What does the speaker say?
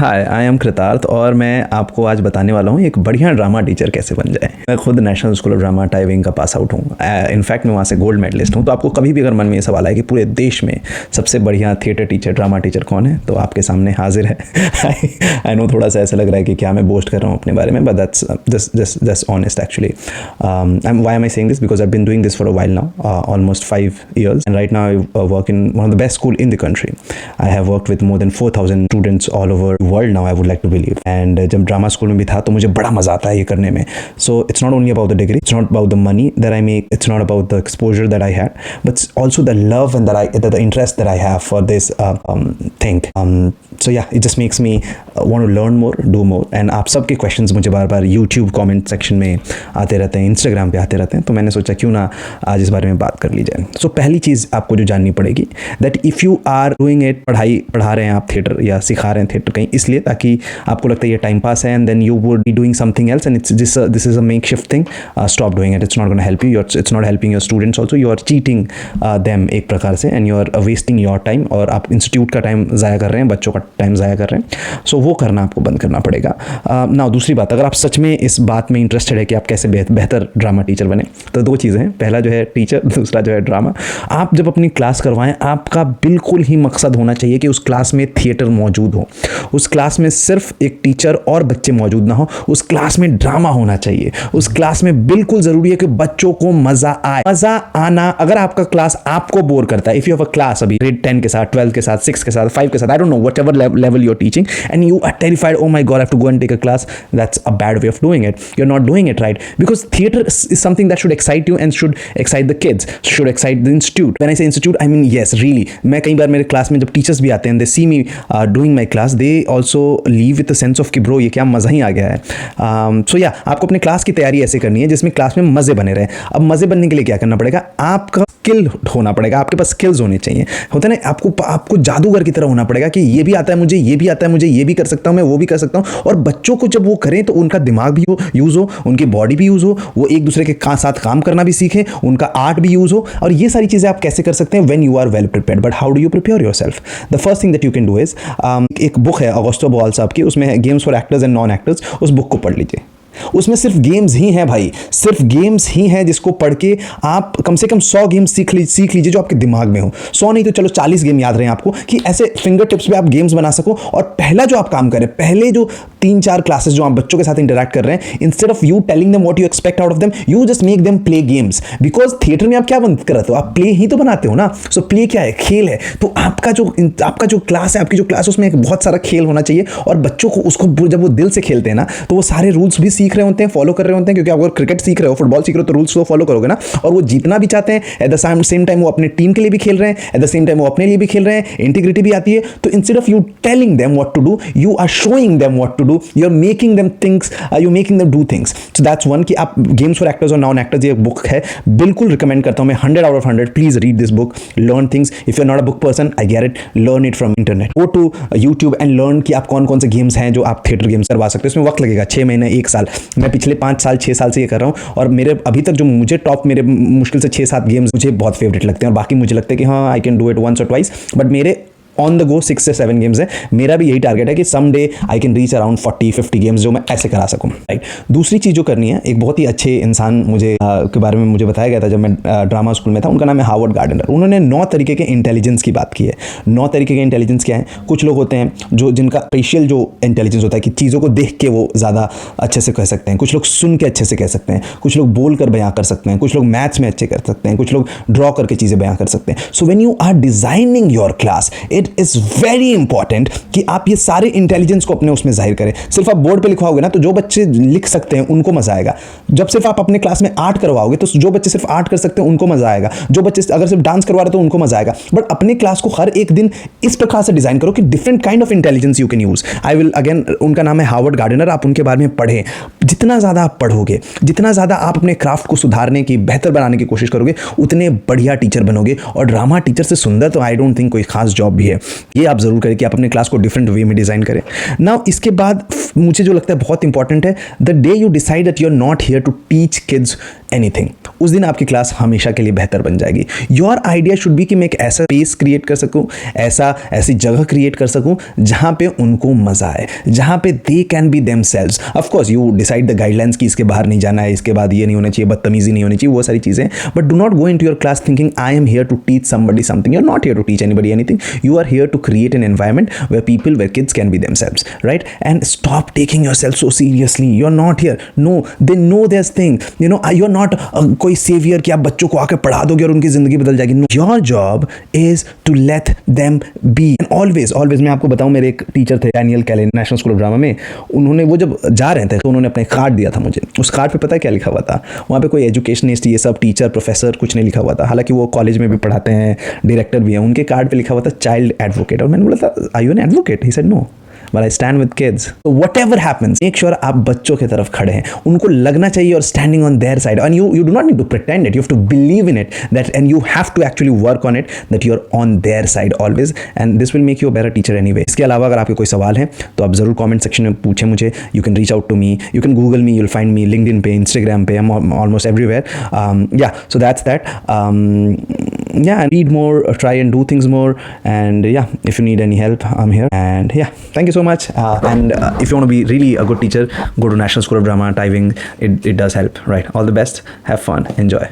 Hi, I am कृतार्थ और मैं आपको आज बताने वाला हूँ एक बढ़िया ड्रामा टीचर कैसे बन जाए। मैं खुद national school of drama tie wing का पास आउट हूँ। इनफैक्ट मैं वहाँ से गोल्ड मेडलिस्ट हूँ। तो आपको कभी भी अगर मन में ये सवाल आए कि पूरे देश में सबसे बढ़िया थिएटर टीचर ड्रामा टीचर कौन है, तो आपके सामने हाजिर है। आई नो थोड़ा सा ऐसा लग रहा है कि क्या मैं बोस्ट कर रहा हूँ अपने बारे में, but that's honest actually. Why am I saying this? Because I've been doing this for a while now, almost 5 years, and right now I work in one of the best school in the country. I have worked with more than 4,000 students all over the world now, I would like to believe. And जब drama school में भी था तो मुझे बड़ा मजा आता है ये करने में. So it's not only about the degree, it's not about the money that I make, it's not about the exposure that I had, but it's also the love and the interest that I have for this thing. So yeah, it just makes me want to learn more, do more. And आप सबके questions मुझे बार बार YouTube comment section में आते रहते हैं, Instagram पे आते रहते हैं, तो मैंने सोचा क्यों ना आज इस बारे में बात कर ली जाए. So पहली चीज़ आपको जो जाननी पड़ेगी, that if you are doing it, पढ़ा रहे हैं आप थिएटर या सिखा रहे हैं थिएटर कहीं इसलिए ताकि आपको लगता है ये टाइम पास है, and then you would be doing something else and this is a makeshift thing. Stop doing it. It's not going to help you. It's not helping your students also. You are cheating them एक प्रकार से, and you are wasting your time. और आप institute का time ज़ाया कर रहे हैं, बच्चों का टाइम ज़ाया कर रहे हैं. सो वो करना आपको बंद करना पड़ेगा. ना दूसरी बात, अगर आप सच में इस बात में इंटरेस्टेड है कि आप कैसे बेहतर ड्रामा टीचर बने, तो दो चीज़ें हैं. पहला जो है टीचर, दूसरा जो है ड्रामा. आप जब अपनी क्लास करवाएं, आपका बिल्कुल ही मकसद होना चाहिए कि उस क्लास में थिएटर मौजूद हो. उस क्लास में सिर्फ एक टीचर और बच्चे मौजूद ना हो, उस क्लास में ड्रामा होना चाहिए. उस क्लास में बिल्कुल ज़रूरी है कि बच्चों को मज़ा आए. मज़ा आना, अगर आपका क्लास आपको बोर करता है, if you have a class अभी ग्रेड 10 के साथ, 12 के साथ, 6 के साथ, 5 के साथ, I don't know, what ever level you're teaching, and you are terrified, oh my god, I have to go and take a class, that's a bad way of doing it. You're not doing it right, because theater is something that should excite you and should excite the kids, should excite the institute. When I say institute, I mean yes, really. मैं कई बार मेरे class में जब teachers भी आते हैं, they see me doing my class, they also leave with a sense of कि bro ये क्या मज़ा ही आ गया है. So yeah, आपको अपने क्लास की तैयारी ऐसे करनी है जिसमें क्लास में मज़े बने रहे. अब मज़े बनने के लिए क्या करना पड़ेगा, आपका स्किल होना पड़ेगा, आपके पास स्किल्स होने चाहिए. होता है ना, आपको जादूगर की तरह होना पड़ेगा कि ये भी आता है मुझे, ये भी आता है मुझे, ये भी कर सकता हूँ मैं, वो भी कर सकता हूँ. और बच्चों को जब वो करें तो उनका दिमाग भी यूज़ हो, उनकी बॉडी भी यूज़ हो, वो एक दूसरे के साथ काम करना भी सीखें, उनका आर्ट भी यूज़ हो. और ये सारी चीज़ें आप कैसे कर सकते हैं, when you are well prepared. But how do you prepare yourself? The first thing that you can do is, एक बुक है अगोस्टो बोआल साहब की, उसमें है games for actors and non actors. उस बुक को पढ़ लीजिए. उसमें सिर्फ गेम्स ही हैं भाई, सिर्फ गेम्स ही हैं जिसको पढ़ के आप कम से कम 100 गेम्स सीख लीजिए जो आपके दिमाग में हो. 100 नहीं तो चलो 40 गेम याद रहे आपको, कि ऐसे फिंगर टिप्स पे आप गेम्स बना सको. और पहला जो आप काम करें, पहले जो 3-4 क्लासेस जो आप बच्चों के साथ इंटरैक्ट कर रहे हैं, instead of you telling them what you expect out of them, you just make them play games. Because theatre में आप क्या बनते करते हो, आप प्ले ही तो बनाते हो ना. सो प्ले क्या है, खेल है. तो आपका जो क्लास है, आपकी जो क्लास है, उसमें एक बहुत सारा खेल होना चाहिए. और बच्चों को उसको जब वो दिल से खेलते हैं ना, तो वो सारे रूल्स भी सीख रहे होते हैं, फॉलो कर रहे होते हैं. क्योंकि अगर क्रिकेट सीख रहे हो, फुटबॉल सीख रहे हो, तो रूल्स को फॉलो करोगे ना. और वो जीतना भी चाहते हैं, एट द सेम टाइम वो अपने टीम के लिए भी खेल रहे हैं, एट द सेम टाइम वो अपने लिए भी खेल रहे हैं. इंटीग्रिटी भी आती है. तो instead of you telling them what to do, you are showing them what to do, you are making them things, you making them do things. So that's one, कि आप गेम्स फॉर एक्टर्स और non actors, ये book है, बिल्कुल recommend करता हूं मैं, 100 out of 100. Please read this book, learn things. If you are not a book person, I get it, learn it from internet. Go to YouTube and learn कि आप कौन कौन से गेम्स हैं जो आप थिएटर गेम्स करवा सकते हो. इसमें वक्त लगेगा 6 महीने 1 साल. मैं पिछले 5 साल 6 साल से ये कर रहा हूँ, और मेरे अभी तक जो मुझे मेरे मुश्किल से 6-7 गेम्स मुझे बहुत फेवरेट लगते हैं. और बाकी मुझे लगता है कि हाँ, I can do it once और ट्वाइस. बट मेरे ऑन द गो 6 से 7 गेम्स है. मेरा भी यही टारगेट है कि some day I can reach around 40-50 games जो मैं ऐसे करा सकूं. राइट. दूसरी चीज़ जो करनी है, एक बहुत ही अच्छे इंसान मुझे के बारे में मुझे बताया गया था जब मैं ड्रामा स्कूल में था. उनका नाम है हावर्ड गार्डनर. उन्होंने 9 तरीके के इंटेलिजेंस की बात की है. 9 तरीके के इंटेलिजेंस क्या है? कुछ लोग होते हैं जिनका स्पेशल जो इंटेलिजेंस होता है कि चीज़ों को देख के वो ज़्यादा अच्छे से कह सकते हैं. कुछ लोग सुन के अच्छे से कह सकते हैं. कुछ लोग बोल कर बयां कर सकते हैं. कुछ लोग मैथ्स में अच्छे कर सकते हैं. कुछ लोग ड्रॉ करके चीज़ें बयां कर सकते हैं. So when you are designing your class, it is very important कि आप ये सारे इंटेलिजेंस को अपने उसमें जाहिर करें. सिर्फ आप बोर्ड पे लिखवाओगे ना, तो जो बच्चे लिख सकते हैं उनको मजा आएगा. जब सिर्फ आप अपने क्लास में आर्ट करवाओगे, तो जो बच्चे सिर्फ आर्ट कर सकते हैं उनको मजा आएगा. जो बच्चे अगर सिर्फ डांस करवा रहे तो उनको मजा आएगा. बट अपने क्लास को हर एक दिन इस प्रकार से डिजाइन करो कि different kind of intelligence you can use. I will again, उनका नाम है हावर्ड गार्डनर. आप उनके बारे में पढ़ें. जितना ज़्यादा आप पढ़ोगे, जितना ज़्यादा आप अपने क्राफ्ट को सुधारने की, बेहतर बनाने की कोशिश करोगे, उतने बढ़िया टीचर बनोगे. और ड्रामा टीचर से सुंदर तो आई डोंट थिंक कोई खास जॉब भी है. है, ये आप ज़रूर करें कि आप अपने क्लास को डिफरेंट वे में डिज़ाइन करें। नाउ इसके बाद मुझे जो लगता है बहुत इंपॉर्टेंट है, the day you decide that you are not here to teach kids anything, उस दिन आपकी क्लास हमेशा के लिए बेहतर बन जाएगी। योर आइडिया शुड बी कि मैं एक ऐसा स्पेस क्रिएट कर सकूं, ऐसी जगह क्रिएट कर सकूं जहां पे उनको मजा आए, जहां पे they can be themselves. Of course you decide the guidelines कि इसके बाहर नहीं जाना है, इसके बाद ये नहीं होना चाहिए, बदतमीजी नहीं होनी चाहिए, वो सारी चीजें, but do not go into your class thinking I am here to teach somebody something. You are not here to teach anybody anything, you are here to create an environment where kids can be themselves, right? And stop taking yourself so seriously. You're not here, no, they know this thing, you know, you're not कोई savior कि आप बच्चों को आके पढ़ा दोगे और उनकी जिंदगी बदल जाएगी। No, your job is to let them be, and always मैं आपको बताऊं, मेरे एक टीचर थे डैनियल कैलन नेशनल स्कूल ऑफ ड्रामा में, उन्होंने वो जब जा रहे थे तो उन्होंने अपना कार्ड दिया था मुझे। उस कार्ड पे पता है क्या लिखा हुआ था? वहाँ पे कोई एजुकेशनिस्ट, ये सब टीचर प्रोफेसर कुछ नहीं लिखा हुआ था, हालांकि वो कॉलेज में भी पढ़ाते हैं, डायरेक्टर भी हैं। उनके कार्ड पे लिखा हुआ था चाइल्ड एडवोकेट, और मैंने बोला था are you an advocate? He said no, but I stand with kids. So whatever happens, make sure आप बच्चों की तरफ खड़े हैं, उनको लगना चाहिए और standing on their side, and you do not need to pretend it, you have to believe in it, that, and you have to actually work on it, that you're on their side always, and this will make you a better teacher anyway. इसके अलावा अगर आपके कोई सवाल है तो आप ज़रूर कमेंट सेक्शन में पूछें मुझे। You can reach out to me, you can Google me, you'll find me LinkedIn पे, Instagram पे, I'm almost everywhere. Yeah, so that's that. Yeah, read more, try and do things more, and yeah, if you need any help, I'm here. And yeah, thank you so much. And if you want to be really a good teacher, go to National School of Drama, Tyving. It does help, right? All the best. Have fun. Enjoy.